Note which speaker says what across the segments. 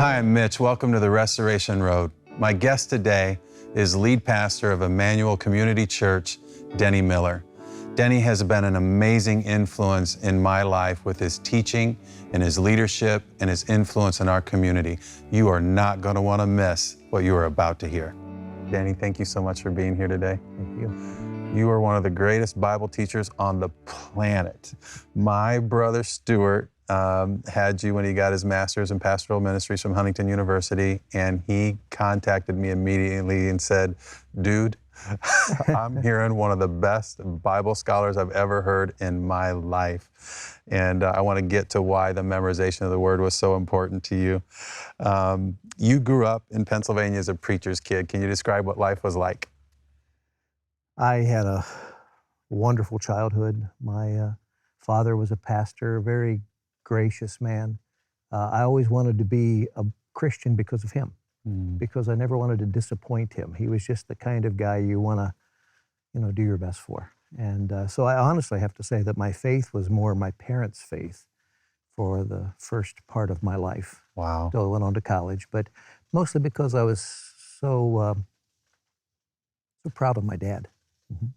Speaker 1: Hi, I'm Mitch. Welcome to the Restoration Road. My guest today is lead pastor of Emmanuel Community Church, Denny Miller. Denny has been an amazing influence in my life with his teaching and his leadership and his influence in our community. You are not going to want to miss what you are about to hear. Denny, thank you so much for being here today.
Speaker 2: Thank you.
Speaker 1: You are one of the greatest Bible teachers on the planet. My brother Stuart had you when he got his master's in pastoral ministries from Huntington University, and he contacted me immediately and said, dude, I'm hearing one of the best Bible scholars I've ever heard in my life. And I want to get to why the memorization of the Word was so important to you. You grew up in Pennsylvania as a preacher's kid. Can you describe what life was like?
Speaker 2: I had a wonderful childhood. My father was a pastor, a very gracious man. I always wanted to be a Christian because of him, because I never wanted to disappoint him. He was just the kind of guy you want to, do your best for. And so I honestly have to say that my faith was more my parents' faith for the first part of my life.
Speaker 1: Wow.
Speaker 2: Until I went on to college, but mostly because I was so proud of my dad.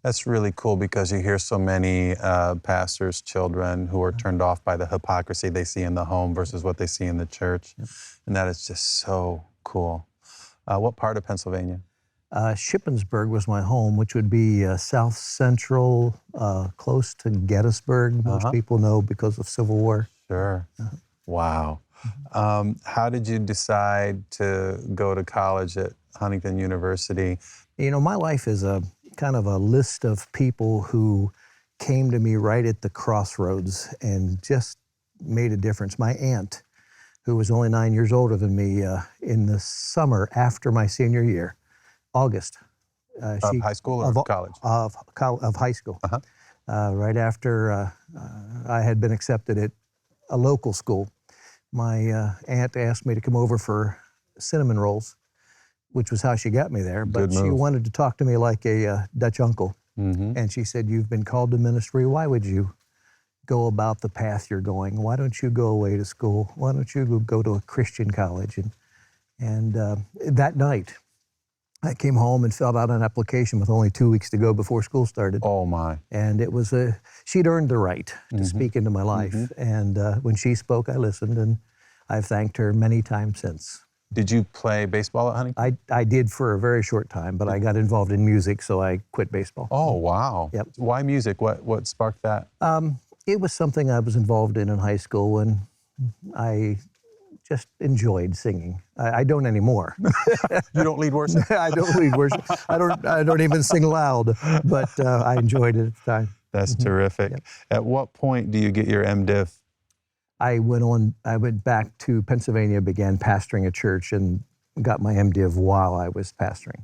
Speaker 1: That's really cool because you hear so many pastors' children who are turned off by the hypocrisy they see in the home versus what they see in the church.
Speaker 2: Yep.
Speaker 1: And that is just so cool. What part of Pennsylvania?
Speaker 2: Shippensburg was my home, which would be south central, close to Gettysburg. Most people know because of Civil War.
Speaker 1: Sure. Wow. How did you decide to go to college at Huntington University?
Speaker 2: My life is a kind of a list of people who came to me right at the crossroads and just made a difference. My aunt, who was only 9 years older than me, in the summer after my senior year, August.
Speaker 1: Of high school or college?
Speaker 2: Of high school. Right after I had been accepted at a local school, my aunt asked me to come over for cinnamon rolls, which was how she got me there. But she wanted to talk to me like a Dutch uncle. And she said, you've been called to ministry. Why would you go about the path you're going? Why don't you go away to school? Why don't you go to a Christian college? And that night, I came home and filled out an application with only 2 weeks to go before school started.
Speaker 1: Oh, my.
Speaker 2: And it was she'd earned the right to speak into my life. And when she spoke, I listened, and I've thanked her many times since.
Speaker 1: Did you play baseball at Huntington?
Speaker 2: I did for a very short time, but I got involved in music, so I quit baseball.
Speaker 1: Oh, wow.
Speaker 2: Yep.
Speaker 1: Why music? What sparked that?
Speaker 2: It was something I was involved in high school, and I just enjoyed singing. I don't anymore.
Speaker 1: You don't lead worship?
Speaker 2: I don't lead worship. I don't even sing loud, but I enjoyed it at the time.
Speaker 1: That's terrific.
Speaker 2: Yep.
Speaker 1: At what point do you get your MDiv?
Speaker 2: I went back to Pennsylvania, began pastoring a church, and got my MDiv while I was pastoring.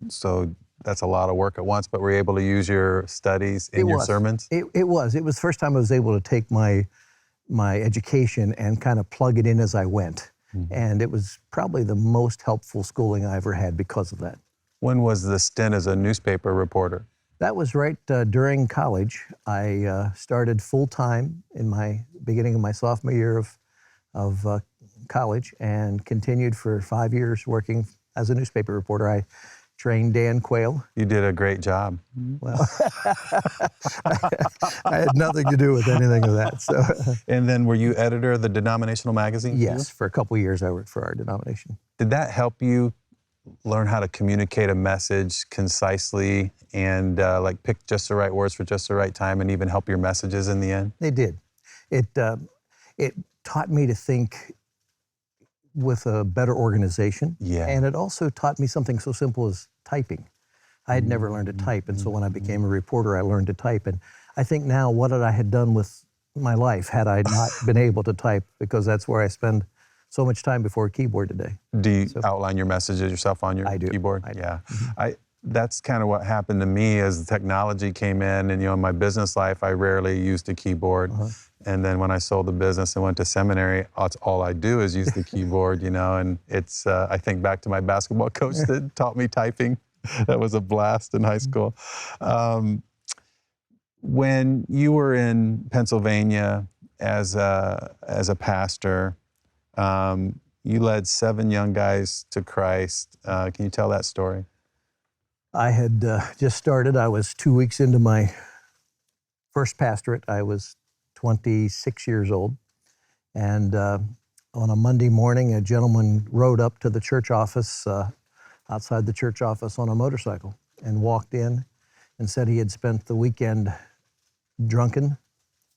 Speaker 1: So that's a lot of work at once, but were you able to use your studies in your sermons?
Speaker 2: It was the first time I was able to take my education and kind of plug it in as I went. And it was probably the most helpful schooling I ever had because of that. When
Speaker 1: was the stint as a newspaper reporter?
Speaker 2: That was right during college. I started full-time in my beginning of my sophomore year of college and continued for 5 years working as a newspaper reporter. I trained Dan Quayle.
Speaker 1: You did a great job.
Speaker 2: Well, I had nothing to do with anything of that. So.
Speaker 1: And then were you editor of the denominational magazine?
Speaker 2: Yes, for a couple of years I worked for our denomination.
Speaker 1: Did that help you learn how to communicate a message concisely and like pick just the right words for just the right time and even help your messages in the end?
Speaker 2: It did. It taught me to think with a better organization.
Speaker 1: Yeah.
Speaker 2: And it also taught me something so simple as typing. I had never learned to type, and so when I became a reporter, I learned to type. And I think now what I had done with my life had I not been able to type, because that's where I spend so much time before a keyboard today.
Speaker 1: Do you outline your messages yourself on your keyboard?
Speaker 2: I do.
Speaker 1: Yeah. That's kind of what happened to me as the technology came in, and in my business life, I rarely used a keyboard. And then when I sold the business and went to seminary, that's all I do is use the keyboard, and it's, I think back to my basketball coach that taught me typing. That was a blast in high school. When you were in Pennsylvania as a pastor, You led 7 young guys to Christ. Can you tell that story?
Speaker 2: I had just started. I was 2 weeks into my first pastorate. I was 26 years old. And on a Monday morning, a gentleman rode up to the church office, outside the church office on a motorcycle, and walked in and said he had spent the weekend drunken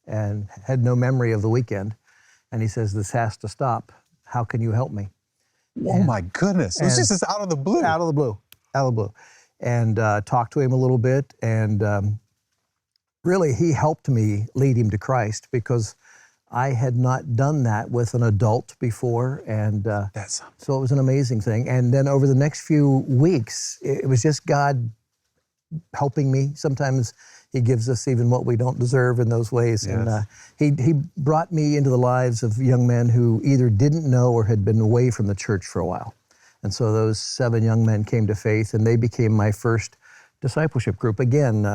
Speaker 2: and had no memory of the weekend. And he says, "This has to stop. How can you help me?"
Speaker 1: Oh my goodness. It was just out of the blue.
Speaker 2: Out of the blue. Out of the blue. And talked to him a little bit. And really, he helped me lead him to Christ, because I had not done that with an adult before. And so it was an amazing thing. And then over the next few weeks, it was just God helping me. Sometimes he gives us even what we don't deserve in those ways.
Speaker 1: Yes.
Speaker 2: And he brought me into the lives of young men who either didn't know or had been away from the church for a while. And so those 7 young men came to faith, and they became my first discipleship group. Again,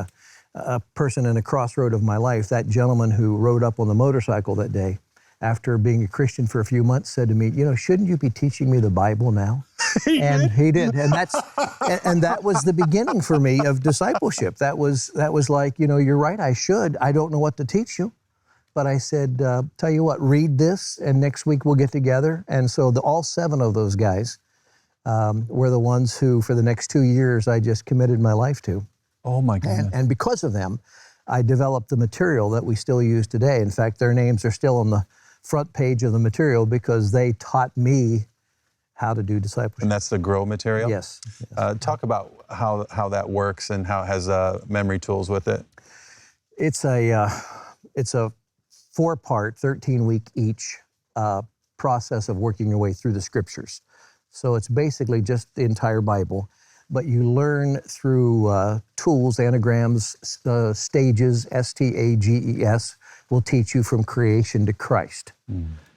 Speaker 2: a person in a crossroad of my life, that gentleman who rode up on the motorcycle that day, after being a Christian for a few months, said to me, "You know, shouldn't you be teaching me the Bible now?" And he did. And that was the beginning for me of discipleship. That was like, you know, you're right, I should. I don't know what to teach you. But I said, tell you what, read this, and next week we'll get together. And so all 7 of those guys were the ones who, for the next 2 years, I just committed my life to.
Speaker 1: Oh my goodness.
Speaker 2: And because of them, I developed the material that we still use today. In fact, their names are still on the front page of the material, because they taught me how to do discipleship.
Speaker 1: And that's the Grow material?
Speaker 2: Yes.
Speaker 1: Talk about how that works and how it has memory tools with it.
Speaker 2: It's a 4-part, 13-week each process of working your way through the scriptures. So it's basically just the entire Bible, but you learn through tools, anagrams, stages. STAGES will teach you from creation to Christ.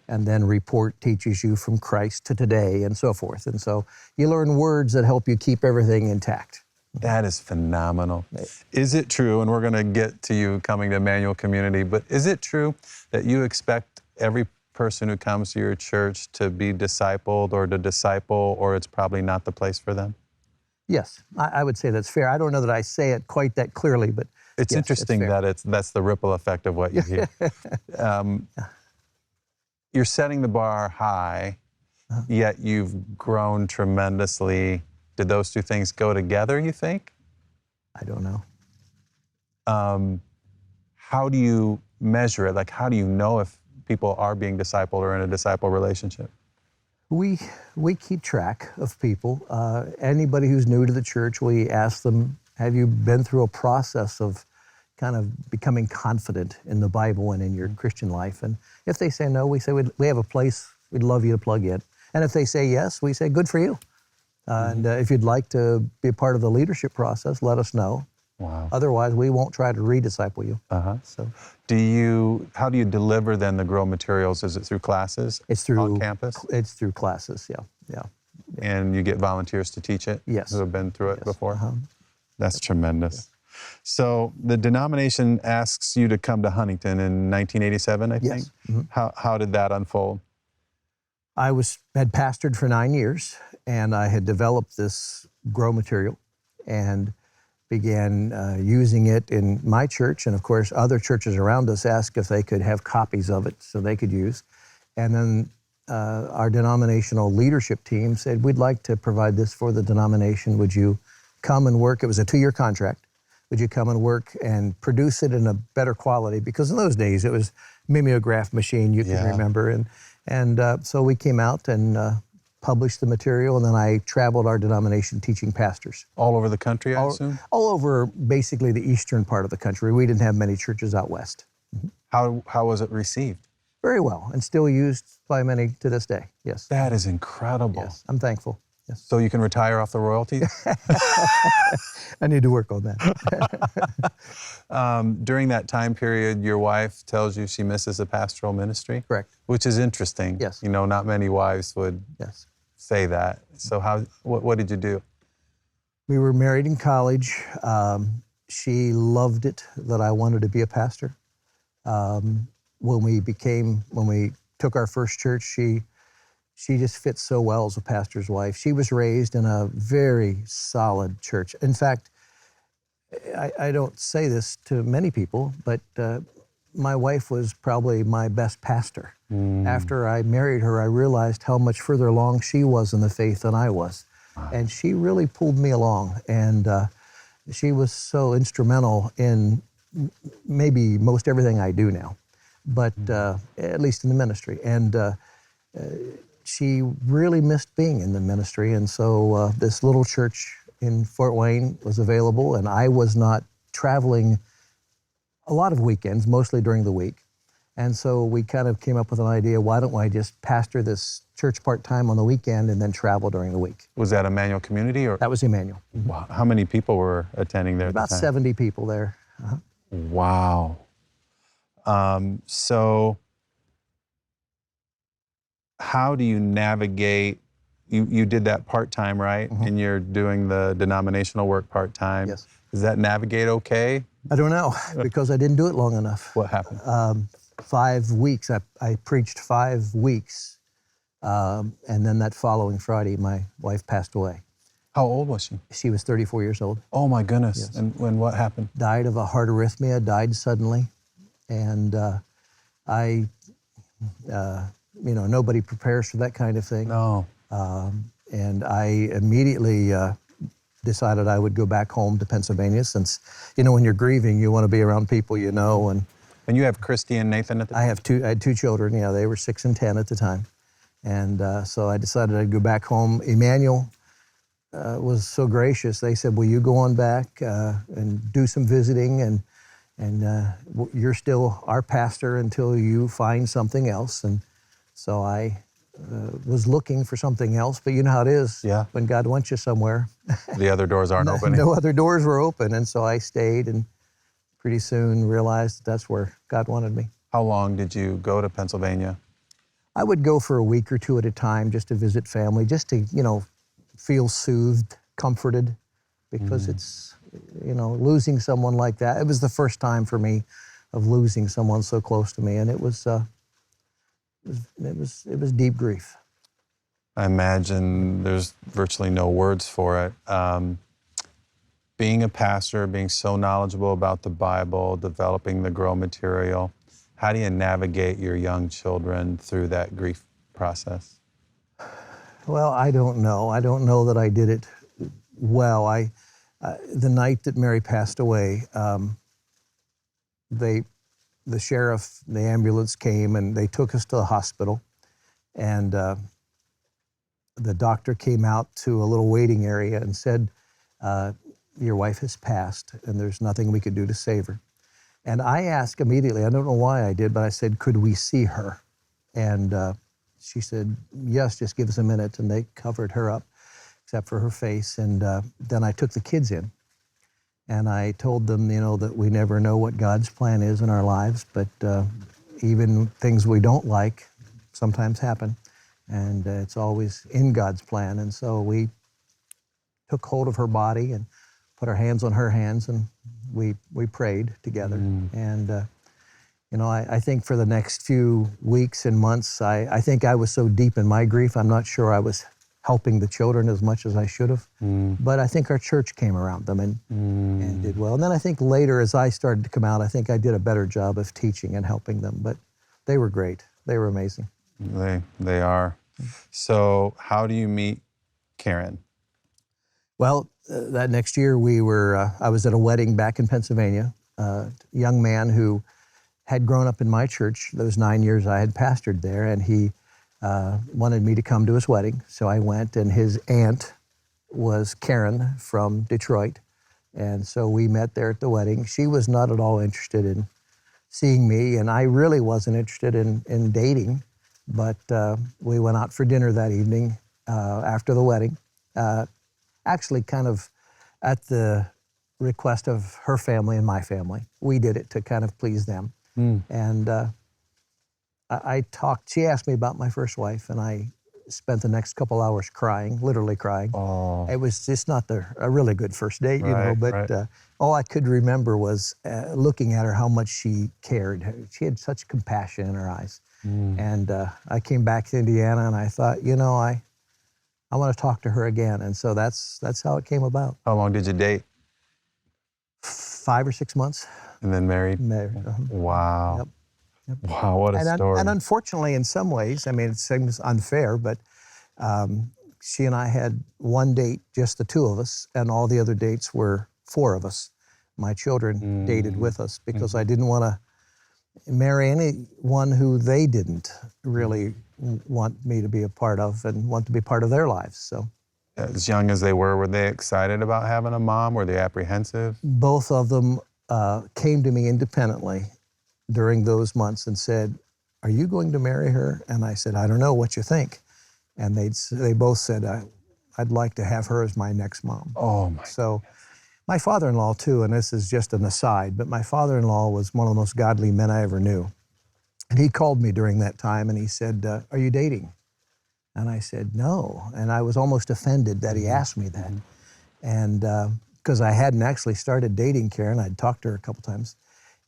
Speaker 2: And then report teaches you from Christ to today, and so forth. And so you learn words that help you keep everything intact.
Speaker 1: That is phenomenal. Is it true, and we're going to get to you coming to Emmanuel Community, but is it true that you expect every person who comes to your church to be discipled or to disciple, or it's probably not the place for them?
Speaker 2: Yes, I would say that's fair. I don't know that I say it quite that clearly, but
Speaker 1: it's
Speaker 2: yes,
Speaker 1: interesting that that's the ripple effect of what you hear. You're setting the bar high, yet you've grown tremendously. Did those 2 things go together, you think?
Speaker 2: I don't know.
Speaker 1: How do you measure it? Like, how do you know if people are being discipled or in a disciple relationship?
Speaker 2: We keep track of people. Anybody who's new to the church, we ask them, have you been through a process of kind of becoming confident in the Bible and in your Christian life? And if they say no, we say, we have a place we'd love you to plug in. And if they say yes, we say, good for you. And if you'd like to be a part of the leadership process, let us know.
Speaker 1: Wow.
Speaker 2: Otherwise, we won't try to redisciple you. So,
Speaker 1: how do you deliver then the Grow materials? Is it through classes?
Speaker 2: It's through
Speaker 1: on campus?
Speaker 2: It's through classes, yeah.
Speaker 1: And you get volunteers to teach it?
Speaker 2: Yes.
Speaker 1: Who have been through it before? That's tremendous. Yeah. So the denomination asks you to come to Huntington in 1987, I think?
Speaker 2: Yes.
Speaker 1: How did that unfold?
Speaker 2: I had pastored for 9 years, and I had developed this Grow material and began using it in my church. And of course, other churches around us asked if they could have copies of it so they could use. And then our denominational leadership team said, we'd like to provide this for the denomination. Would you come and work? It was a 2-year contract. Would you come and work and produce it in a better quality? Because in those days, it was mimeograph machine, you can remember. And so we came out and published the material, and then I traveled our denomination teaching pastors.
Speaker 1: All over the country, I assume?
Speaker 2: All over basically the eastern part of the country. We didn't have many churches out west.
Speaker 1: How was it received?
Speaker 2: Very well, and still used by many to this day, yes.
Speaker 1: That is incredible.
Speaker 2: Yes, I'm thankful. Yes.
Speaker 1: So you can retire off the royalties?
Speaker 2: I need to work on that.
Speaker 1: During that time period, your wife tells you she misses the pastoral ministry?
Speaker 2: Correct.
Speaker 1: Which is interesting.
Speaker 2: Yes.
Speaker 1: You know, not many wives would say that. So what did you do?
Speaker 2: We were married in college. She loved it that I wanted to be a pastor. When we took our first church, she she just fits so well as a pastor's wife. She was raised in a very solid church. In fact, I don't say this to many people, but my wife was probably my best pastor. After I married her, I realized how much further along she was in the faith than I was. And she really pulled me along. And she was so instrumental in maybe most everything I do now, but at least in the ministry. And she really missed being in the ministry. And so this little church in Fort Wayne was available, and I was not traveling a lot of weekends, mostly during the week. And so we kind of came up with an idea, why don't I just pastor this church part-time on the weekend and then travel during the week?
Speaker 1: Was that Emmanuel Community? Or?
Speaker 2: That was Emmanuel.
Speaker 1: Wow. How many people were attending there?
Speaker 2: About 70 people there.
Speaker 1: Wow. So how do you navigate, you did that part-time, right? And you're doing the denominational work part-time.
Speaker 2: Yes.
Speaker 1: Does that navigate okay?
Speaker 2: I don't know, because I didn't do it long enough.
Speaker 1: What happened?
Speaker 2: 5 weeks. I preached 5 weeks, and then that following Friday, my wife passed away.
Speaker 1: How old was she?
Speaker 2: She was 34 years old.
Speaker 1: Oh my goodness.
Speaker 2: Yes.
Speaker 1: And when what happened?
Speaker 2: Died of a heart arrhythmia, died suddenly. And nobody prepares for that kind of thing.
Speaker 1: No.
Speaker 2: And I immediately decided I would go back home to Pennsylvania, since, when you're grieving, you want to be around people you know.
Speaker 1: And you have Christy and Nathan at the time?
Speaker 2: I had 2 children. Yeah, they were 6 and 10 at the time. And so I decided I'd go back home. Emmanuel was so gracious. They said, will you go on back and do some visiting, and you're still our pastor until you find something else. And so I was looking for something else, but you know how it is.
Speaker 1: Yeah.
Speaker 2: When God wants you somewhere.
Speaker 1: The other doors aren't opening.
Speaker 2: No other doors were open, and so I stayed, and pretty soon realized that's where God wanted me.
Speaker 1: How long did you go to Pennsylvania?
Speaker 2: I would go for a week or 2 at a time, just to visit family, just to, feel soothed, comforted, because it's, losing someone like that. It was the first time for me of losing someone so close to me, and it was deep grief.
Speaker 1: I imagine there's virtually no words for it. Being a pastor, being so knowledgeable about the Bible, developing the grow material, how do you navigate your young children through that grief process?
Speaker 2: Well, I don't know. I don't know that I did it well. The night that Mary passed away, the sheriff, the ambulance came, and they took us to the hospital. And the doctor came out to a little waiting area and said, your wife has passed, and there's nothing we could do to save her. And I asked immediately, I don't know why I did, but I said, could we see her? And she said, yes, just give us a minute. And they covered her up, except for her face. And then I took the kids in. And I told them, that we never know what God's plan is in our lives, but even things we don't like sometimes happen. And it's always in God's plan. And so we took hold of her body and put our hands on her hands, and we prayed together. And, I think for the next few weeks and months, I think I was so deep in my grief, I'm not sure I was helping the children as much as I should have. But I think our church came around them and did well. And then I think later, as I started to come out, I think I did a better job of teaching and helping them. But they were great. They were amazing.
Speaker 1: They are. So how do you meet Karen?
Speaker 2: Well, that next year I was at a wedding back in Pennsylvania. A young man who had grown up in my church those 9 years I had pastored there, and he wanted me to come to his wedding. So I went, and his aunt was Karen from Detroit. And so we met there at the wedding. She was not at all interested in seeing me, and I really wasn't interested in dating. But we went out for dinner that evening after the wedding. Actually, kind of at the request of her family and my family. We did it to kind of please them. And she asked me about my first wife, and I spent the next couple hours crying, literally crying.
Speaker 1: Oh.
Speaker 2: It was just not a really good first date, but
Speaker 1: right.
Speaker 2: All I could remember was looking at her, how much she cared. She had such compassion in her eyes. And I came back to Indiana, and I thought, you know, I want to talk to her again. And so that's how it came about.
Speaker 1: How long did you date?
Speaker 2: 5 or 6 months.
Speaker 1: And then married?
Speaker 2: Married.
Speaker 1: Wow.
Speaker 2: Yep. Yep.
Speaker 1: Wow, what a story.
Speaker 2: And unfortunately, in some ways, I mean, it seems unfair, but she and I had one date, just the two of us, and all the other dates were 4 of us. My children dated with us because I didn't want to marry anyone who they didn't really want me to be a part of and want to be part of their lives. So,
Speaker 1: as young as they were they excited about having a mom? Were they apprehensive?
Speaker 2: both of them came to me independently during those months and said, "Are you going to marry her?" And I said, "I don't know. What you think?" And they both said, "I'd like to have her as my next mom."
Speaker 1: Oh my.
Speaker 2: So my father-in-law too, and this is just an aside, but my father-in-law was one of the most godly men I ever knew. And he called me during that time and he said, "Are you dating?" And I said, "No." And I was almost offended that he asked me that. And because I hadn't actually started dating Karen, I'd talked to her a couple times.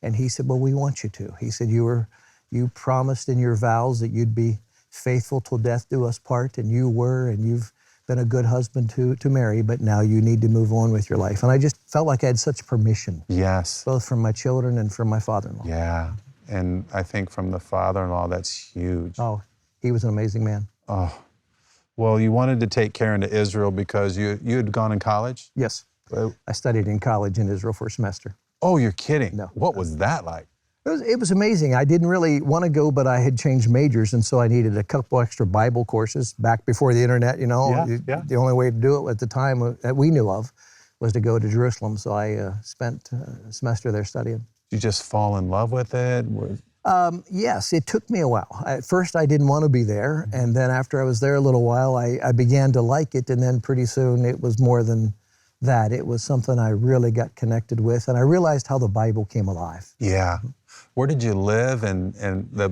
Speaker 2: And he said, "Well, we want you to." He said, you promised in your vows that you'd be faithful till death do us part, and you were, and you've been a good husband to Mary, but now you need to move on with your life. And I just felt like I had such permission.
Speaker 1: Yes.
Speaker 2: Both from my children and from my father-in-law.
Speaker 1: Yeah. And I think from the father-in-law, that's huge.
Speaker 2: Oh, he was an amazing man.
Speaker 1: Oh. Well, you wanted to take Karen to Israel because you had gone in college?
Speaker 2: Yes. I studied in college in Israel for a semester.
Speaker 1: Oh, you're kidding.
Speaker 2: No.
Speaker 1: What was that like?
Speaker 2: It was amazing. I didn't really want to go, but I had changed majors, and so I needed a couple extra Bible courses back before the internet, you know.
Speaker 1: Yeah.
Speaker 2: The only way to do it at the time that we knew of was to go to Jerusalem, so I spent a semester there studying.
Speaker 1: Did you just fall in love with it?
Speaker 2: Yes, it took me a while. At first, I didn't want to be there, and then after I was there a little while, I began to like it, and then pretty soon it was more than that. It was something I really got connected with, and I realized how the Bible came alive.
Speaker 1: Yeah. Where did you live? And the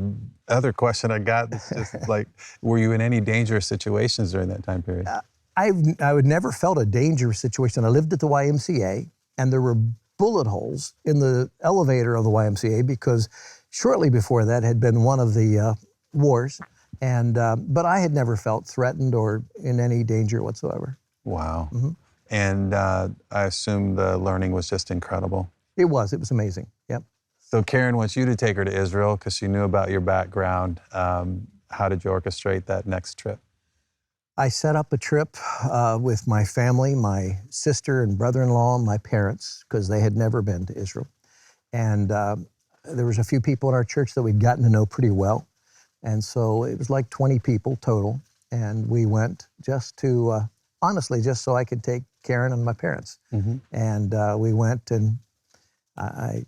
Speaker 1: other question I got is just like, were you in any dangerous situations during that time period?
Speaker 2: I would never felt a dangerous situation. I lived at the YMCA, and there were bullet holes in the elevator of the YMCA because shortly before that had been one of the wars, and but I had never felt threatened or in any danger whatsoever.
Speaker 1: Wow. And I assume the learning was just incredible.
Speaker 2: It was amazing. Yep.
Speaker 1: So Karen wants you to take her to Israel because she knew about your background. How did you orchestrate that next trip?
Speaker 2: I set up a trip with my family, my sister and brother-in-law, and my parents, because they had never been to Israel. And there was a few people in our church that we'd gotten to know pretty well. And so it was like 20 people total. And we went just to, honestly, just so I could take Karen and my parents. And we went and I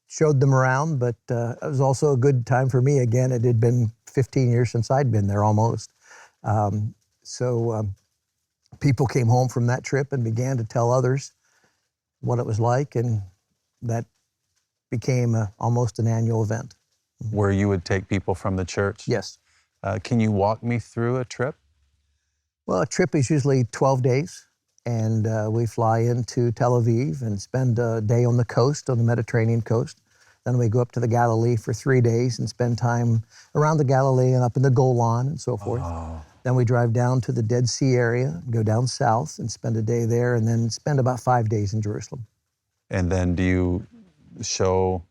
Speaker 2: showed them around, but it was also a good time for me. Again, it had been 15 years since I'd been there almost. So people came home from that trip and began to tell others what it was like, and that became almost an annual event.
Speaker 1: Where you would take people from the church?
Speaker 2: Yes.
Speaker 1: Can you walk me through a trip?
Speaker 2: Well, a trip is usually 12 days, and we fly into Tel Aviv and spend a day on the coast, on the Mediterranean coast. Then we go up to the Galilee for 3 days and spend time around the Galilee and up in the Golan and so forth.
Speaker 1: Oh.
Speaker 2: Then we drive down to the Dead Sea area, go down south and spend a day there, and then spend about 5 days in Jerusalem.
Speaker 1: And then do you show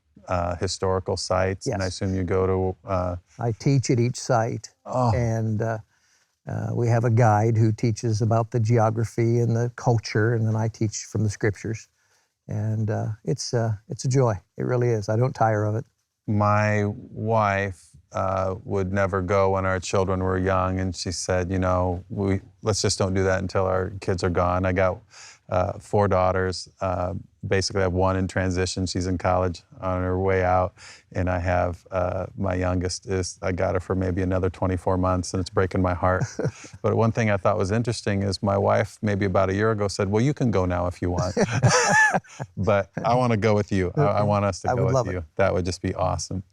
Speaker 1: historical sites?
Speaker 2: Yes.
Speaker 1: And I assume you go to...
Speaker 2: I teach at each site,
Speaker 1: Oh.
Speaker 2: and we have a guide who teaches about the geography and the culture, and then I teach from the scriptures. And it's a joy. It really is. I don't tire of it.
Speaker 1: My wife would never go when our children were young, and she said, you know, let's just don't do that until our kids are gone. I got 4 daughters. Basically, I have one in transition. She's in college on her way out, and I have my youngest I got her for maybe another 24 months, and it's breaking my heart. But one thing I thought was interesting is my wife, maybe about a year ago, said, "Well, you can go now if you want." But I want to go with you. I want us to go with you. That would just be awesome.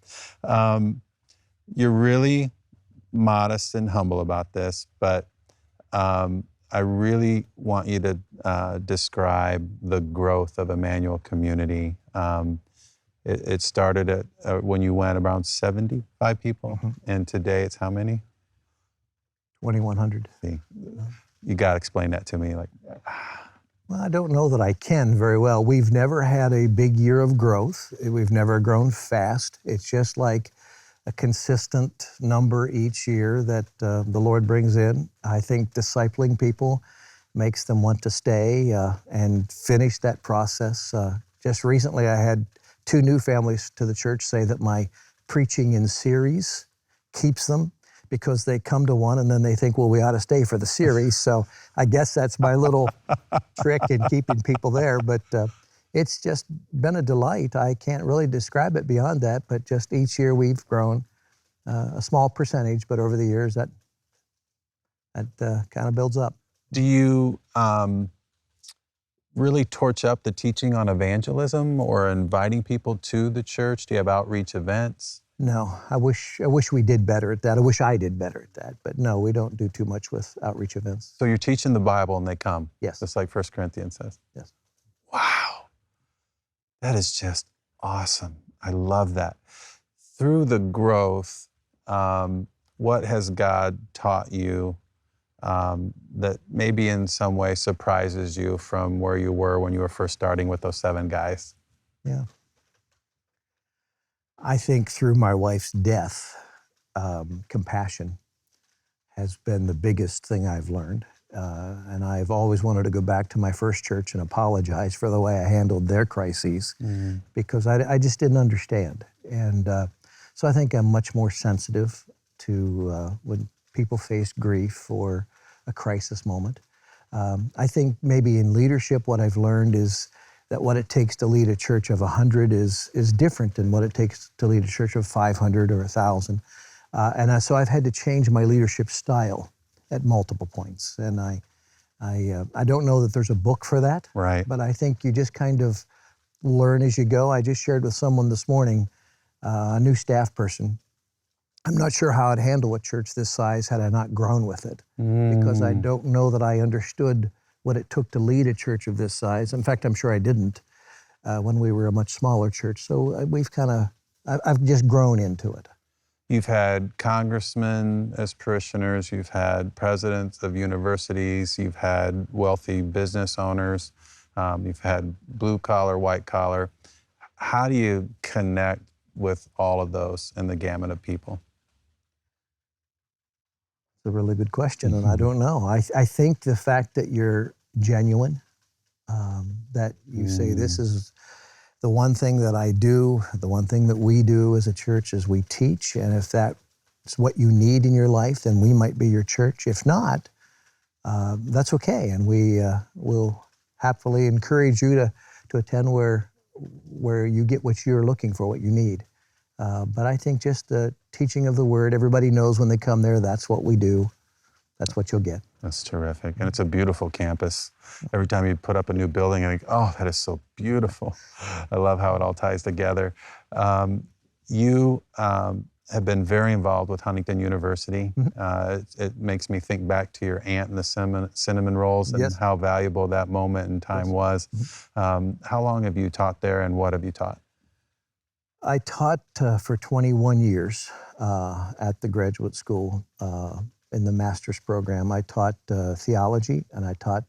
Speaker 1: You're really modest and humble about this, but I really want you to describe the growth of Emmanuel Community. It started at, when you went, around 75 people, and today it's how many?
Speaker 2: 2,100.
Speaker 1: See, you got to explain that to me. Like,
Speaker 2: Well, I don't know that I can very well. We've never had a big year of growth. We've never grown fast. It's just like a consistent number each year that the Lord brings in. I think discipling people makes them want to stay and finish that process. Just recently, I had 2 new families to the church say that my preaching in series keeps them, because they come to one and then they think, well, we ought to stay for the series. So I guess that's my little trick in keeping people there. But it's just been a delight. I can't really describe it beyond that, but just each year we've grown a small percentage, but over the years that kind of builds up.
Speaker 1: do you really torch up the teaching on evangelism or inviting people to the church? Do you have outreach events?
Speaker 2: No, I wish we did better at that. I wish I did better at that. But no, we don't do too much with outreach events.
Speaker 1: So you're teaching the Bible and they come?
Speaker 2: Yes.
Speaker 1: Just like 1 Corinthians says?
Speaker 2: Yes.
Speaker 1: Wow. That is just awesome. I love that. Through the growth, what has God taught you that maybe in some way surprises you from where you were when you were first starting with those 7 guys?
Speaker 2: Yeah. I think through my wife's death, compassion has been the biggest thing I've learned. And I've always wanted to go back to my first church and apologize for the way I handled their crises, because I just didn't understand. And so I think I'm much more sensitive to when people face grief or a crisis moment. I think maybe in leadership, what I've learned is that what it takes to lead a church of 100 is different than what it takes to lead a church of 500 or 1,000. So I've had to change my leadership style at multiple points. And I don't know that there's a book for that,
Speaker 1: Right.
Speaker 2: but I think you just kind of learn as you go. I just shared with someone this morning, a new staff person. I'm not sure how I'd handle a church this size had I not grown with it, because I don't know that I understood what it took to lead a church of this size. In fact, I'm sure I didn't when we were a much smaller church. So I've just grown into it.
Speaker 1: You've had congressmen as parishioners, you've had presidents of universities, you've had wealthy business owners, you've had blue collar, white collar. How do you connect with all of those in the gamut of people?
Speaker 2: It's a really good question, and I don't know. I think the fact that you're genuine, that you say, this is the one thing that I do, the one thing that we do as a church is we teach, and if that's what you need in your life, then we might be your church. If not, that's okay, and we will happily encourage you to attend where you get what you're looking for, what you need. But I think just the teaching of the Word, everybody knows when they come there, that's what we do. That's what you'll get. That's
Speaker 1: terrific. And it's a beautiful campus. Every time you put up a new building, I think, oh, that is so beautiful. I love how it all ties together. You have been very involved with Huntington University. It makes me think back to your aunt and the cinnamon rolls and how valuable that moment in time was. How long have you taught there, and what have you taught?
Speaker 2: I taught for 21 years at the graduate school in the master's program. I taught theology, and I taught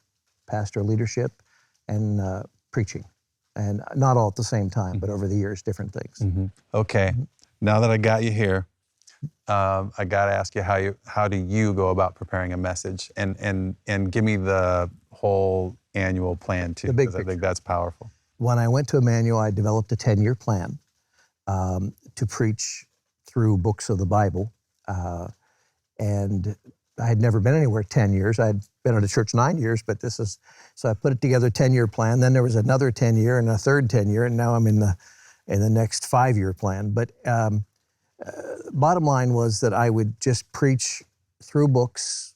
Speaker 2: pastoral leadership and preaching. And not all at the same time, but over the years, different things.
Speaker 1: Okay, now that I got you here, I got to ask you how do you go about preparing a message, and give me the whole annual plan too, because I think that's powerful.
Speaker 2: When I went to Emmanuel, I developed a 10-year plan to preach through books of the Bible. And I had never been anywhere 10 years. I had been at a church 9 years, but so I put it together, a 10-year plan. Then there was another 10-year and a third 10-year, and now I'm in the next 5-year plan. But bottom line was that I would just preach through books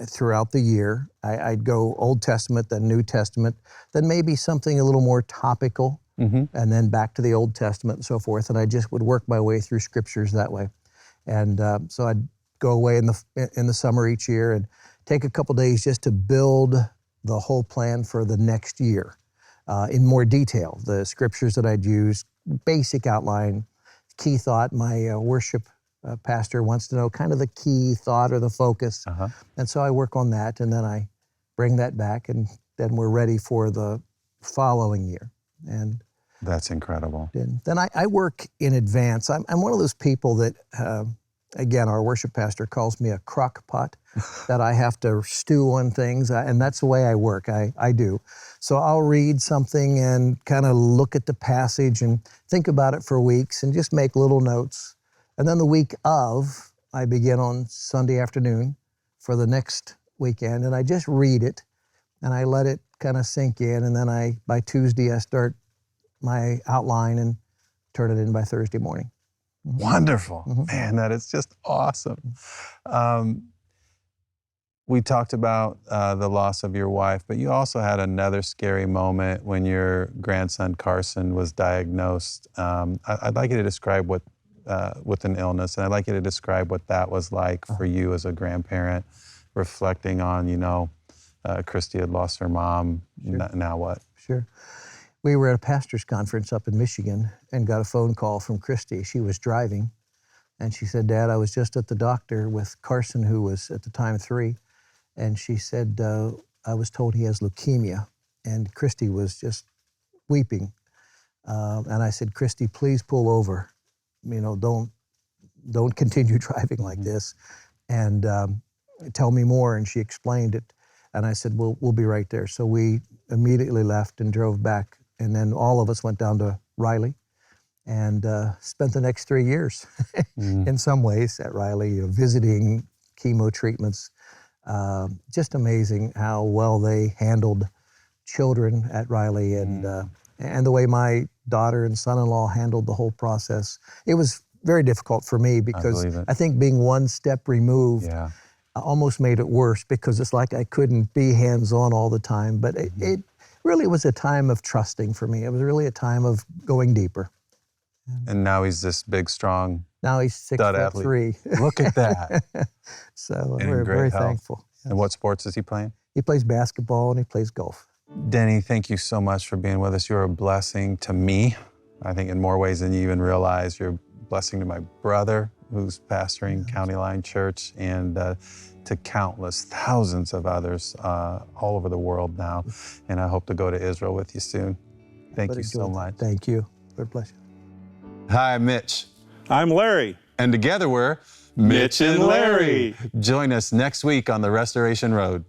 Speaker 2: throughout the year. I'd go Old Testament, then New Testament, then maybe something a little more topical, and then back to the Old Testament and so forth. And I just would work my way through scriptures that way. And so I'd go away in the summer each year and take a couple days just to build the whole plan for the next year. in more detail. The scriptures that I'd use, basic outline, key thought. My worship pastor wants to know kind of the key thought or the focus. And so I work on that, and then I bring that back, and then we're ready for the following year. And
Speaker 1: that's incredible.
Speaker 2: then I work in advance. I'm one of those people that, again, our worship pastor calls me a crock pot, that I have to stew on things, and that's the way I work. I do. So I'll read something and kind of look at the passage and think about it for weeks and just make little notes. And then the week of, I begin on Sunday afternoon for the next weekend, and I just read it, and I let it kind of sink in, and then by Tuesday, I start my outline and turn it in by Thursday morning.
Speaker 1: Wonderful. Man, that is just awesome. We talked about the loss of your wife, but you also had another scary moment when your grandson Carson was diagnosed. I'd like you to describe with an illness, and I'd like you to describe what that was like for you as a grandparent, reflecting on, Christy had lost her mom. Sure. Now what?
Speaker 2: Sure. We were at a pastor's conference up in Michigan and got a phone call from Christy. She was driving, and she said, "Dad, I was just at the doctor with Carson, who was at the time 3, and she said, I was told he has leukemia." And Christy was just weeping. And I said, "Christy, please pull over. Don't continue driving like this, and tell me more." And she explained it. And I said, we'll be right there. So we immediately left and drove back. And then all of us went down to Riley and spent the next 3 years in some ways at Riley, visiting, chemo treatments. Just amazing how well they handled children at Riley, and the way my daughter and son-in-law handled the whole process. It was very difficult for me because I think being one step removed almost made it worse, because it's like I couldn't be hands-on all the time. But it really was a time of trusting for me. It was really a time of going deeper.
Speaker 1: And now he's this big, strong,
Speaker 2: now he's 6'3".
Speaker 1: Look at that.
Speaker 2: So
Speaker 1: and
Speaker 2: we're very thankful.
Speaker 1: And what sports is he playing?
Speaker 2: He plays basketball and he plays golf.
Speaker 1: Denny, thank you so much for being with us. You're a blessing to me, I think in more ways than you even realize. You're a blessing to my brother, who's pastoring County Line Church, and to countless thousands of others all over the world now. And I hope to go to Israel with you soon. Thank you so much.
Speaker 2: Thank you. God bless you.
Speaker 1: Hi, Mitch.
Speaker 3: I'm Larry.
Speaker 1: And together we're
Speaker 3: Mitch and Larry.
Speaker 1: Join us next week on the Restoration Road.